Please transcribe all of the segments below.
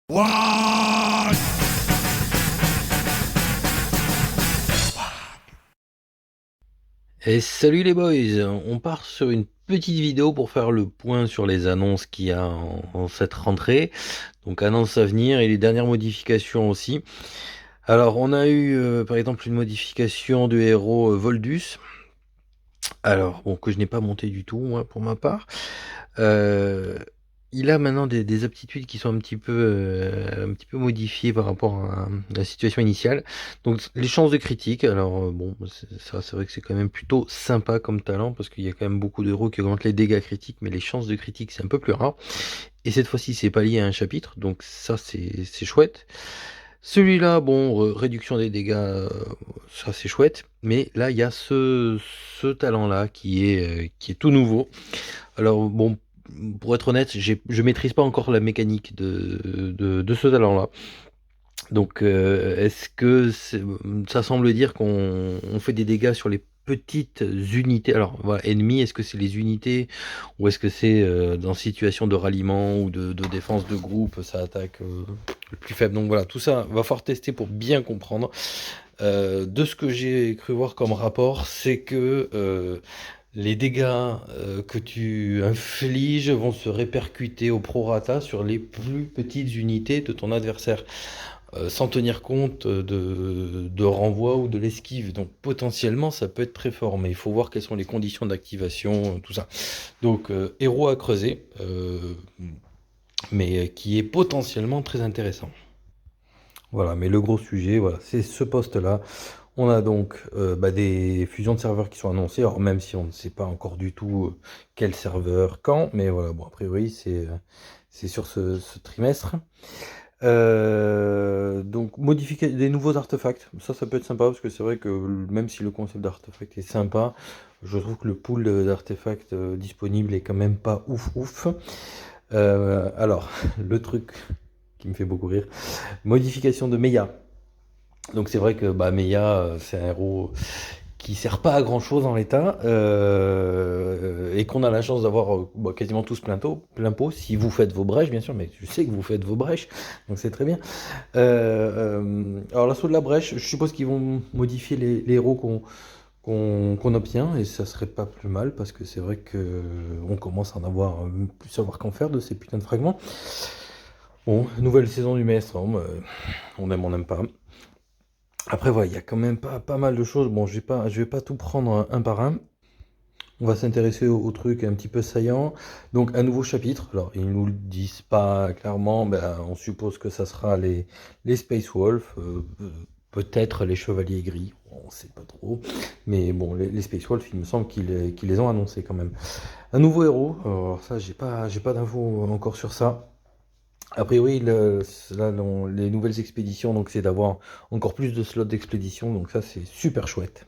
What? Et salut les boys, on part sur une petite vidéo pour faire le point sur les annonces qu'il y a en cette rentrée, donc annonces à venir et les dernières modifications aussi. Alors on a eu par exemple une modification du héros Voldus, alors bon que je n'ai pas monté du tout moi pour ma part. Euh, il a maintenant des aptitudes qui sont un petit peu modifiées par rapport à la situation initiale. Donc les chances de critique, alors bon, c'est vrai que c'est quand même plutôt sympa comme talent parce qu'il y a quand même beaucoup d'héros qui augmentent les dégâts critiques, mais les chances de critique c'est un peu plus rare. Et cette fois-ci c'est pas lié à un chapitre, donc ça c'est chouette. Celui-là, bon, réduction des dégâts, ça c'est chouette, mais là il y a ce talent-là qui est tout nouveau. Alors bon, pour être honnête, je maîtrise pas encore la mécanique de ce talent-là. Donc est-ce que ça semble dire qu'on fait des dégâts sur les petites unités? Alors voilà, ennemis, est-ce que c'est les unités ou est-ce que c'est dans situation de ralliement ou de défense de groupe, ça attaque le plus faible? Donc voilà, tout ça va falloir tester pour bien comprendre. De ce que j'ai cru voir comme rapport, c'est que les dégâts que tu infliges vont se répercuter au prorata sur les plus petites unités de ton adversaire, sans tenir compte de renvoi ou de l'esquive. Donc potentiellement, ça peut être très fort, mais il faut voir quelles sont les conditions d'activation, tout ça. Donc héros à creuser, mais qui est potentiellement très intéressant. Voilà, mais le gros sujet, voilà, c'est ce poste-là. On a donc des fusions de serveurs qui sont annoncées, alors même si on ne sait pas encore du tout quel serveur, quand, mais voilà, bon, a priori, c'est sur ce trimestre. Donc, modifier des nouveaux artefacts, ça peut être sympa, parce que c'est vrai que même si le concept d'artefact est sympa, je trouve que le pool d'artefacts disponible est quand même pas ouf ouf. Alors, le truc qui me fait beaucoup rire, modification de Meia. Donc c'est vrai que Meia, c'est un héros qui sert pas à grand chose en l'état, et qu'on a la chance d'avoir quasiment tous plein pot, si vous faites vos brèches, bien sûr, mais je sais que vous faites vos brèches, donc c'est très bien. Alors l'assaut de la brèche, je suppose qu'ils vont modifier les héros qu'on obtient, et ça serait pas plus mal, parce que c'est vrai que on commence à en avoir plus savoir qu'en faire de ces putains de fragments. Bon, nouvelle saison du Maelstrom, on n'aime pas. Après, voilà, il y a quand même pas mal de choses. Bon, je vais pas tout prendre un par un. On va s'intéresser aux trucs un petit peu saillants. Donc, un nouveau chapitre. Alors, ils nous le disent pas clairement. Ben, on suppose que ça sera les Space Wolves, peut-être les Chevaliers Gris. On sait pas trop. Mais bon, les Space Wolves, il me semble qu'ils les ont annoncés quand même. Un nouveau héros. Alors, ça, j'ai pas d'infos encore sur ça. A priori, là, dans les nouvelles expéditions, donc c'est d'avoir encore plus de slots d'expédition, donc ça c'est super chouette.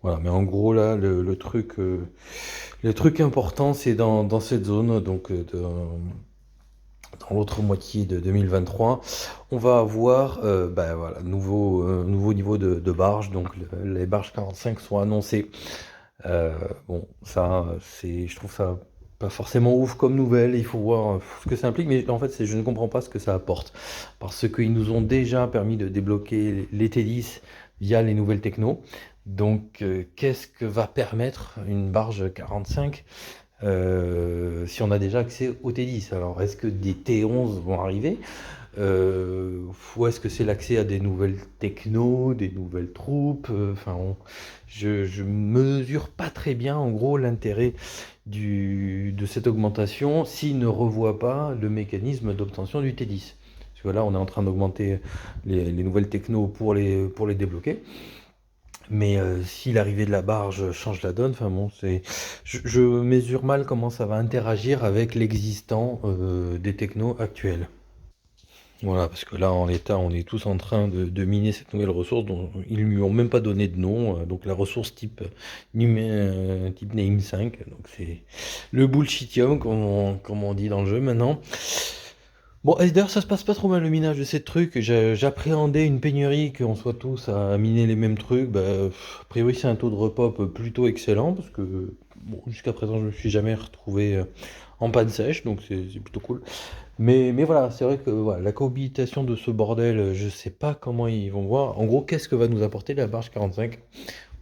Voilà, mais en gros là, le truc important, c'est dans cette zone, donc dans l'autre moitié de 2023, on va avoir voilà, nouveau niveau de barge, donc les barges 45 sont annoncées. Bon, ça, je trouve ça pas forcément ouf comme nouvelle. Il faut voir ce que ça implique, mais en fait, je ne comprends pas ce que ça apporte. Parce qu'ils nous ont déjà permis de débloquer les T10 via les nouvelles technos. Donc, qu'est-ce que va permettre une barge 45 si on a déjà accès au T10? Alors, est-ce que des T11 vont arriver? Ou est-ce que c'est l'accès à des nouvelles technos, des nouvelles troupes? Enfin, je mesure pas très bien en gros l'intérêt de cette augmentation s'il ne revoit pas le mécanisme d'obtention du T10. Parce que là, on est en train d'augmenter les nouvelles technos pour les débloquer. Mais si l'arrivée de la barge change la donne, enfin bon, je mesure mal comment ça va interagir avec l'existant des technos actuels. Voilà, parce que là, en l'état, on est tous en train de miner cette nouvelle ressource dont ils lui ont même pas donné de nom. Donc la ressource type Name 5. Donc c'est le bullshitium, comme on dit dans le jeu maintenant. Bon, et d'ailleurs, ça se passe pas trop mal le minage de ces trucs. J'appréhendais une pénurie, qu'on soit tous à miner les mêmes trucs. A priori, c'est un taux de repop plutôt excellent parce que bon, jusqu'à présent, je me suis jamais retrouvé en panne sèche, donc c'est plutôt cool. Mais voilà, c'est vrai que voilà, la cohabitation de ce bordel, je sais pas comment ils vont voir. En gros, qu'est-ce que va nous apporter la March 45?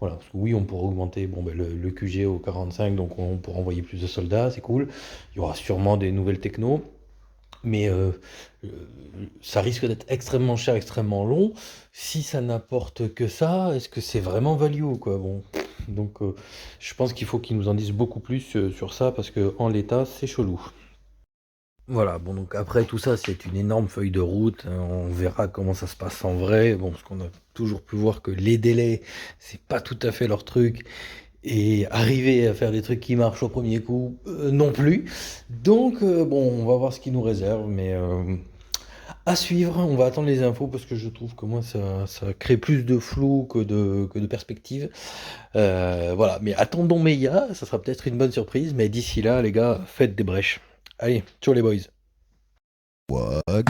Voilà, parce que oui, on pourra augmenter bon, ben, le QG au 45, donc on pourra envoyer plus de soldats, c'est cool. Il y aura sûrement des nouvelles technos, mais euh, ça risque d'être extrêmement cher, extrêmement long. Si ça n'apporte que ça, est-ce que c'est vraiment value, quoi? Bon, donc je pense qu'il faut qu'ils nous en disent beaucoup plus sur ça, parce que en l'état, c'est chelou. Voilà, bon donc après tout ça, c'est une énorme feuille de route, hein, on verra comment ça se passe en vrai, bon, parce qu'on a toujours pu voir que les délais, c'est pas tout à fait leur truc, et arriver à faire des trucs qui marchent au premier coup, non plus. Donc bon, on va voir ce qu'ils nous réserve, mais à suivre, on va attendre les infos, parce que je trouve que moi, ça crée plus de flou que de perspective. Voilà, mais attendons Meia, ça sera peut-être une bonne surprise, mais d'ici là, les gars, faites des brèches. Allez, ciao les boys. Wag.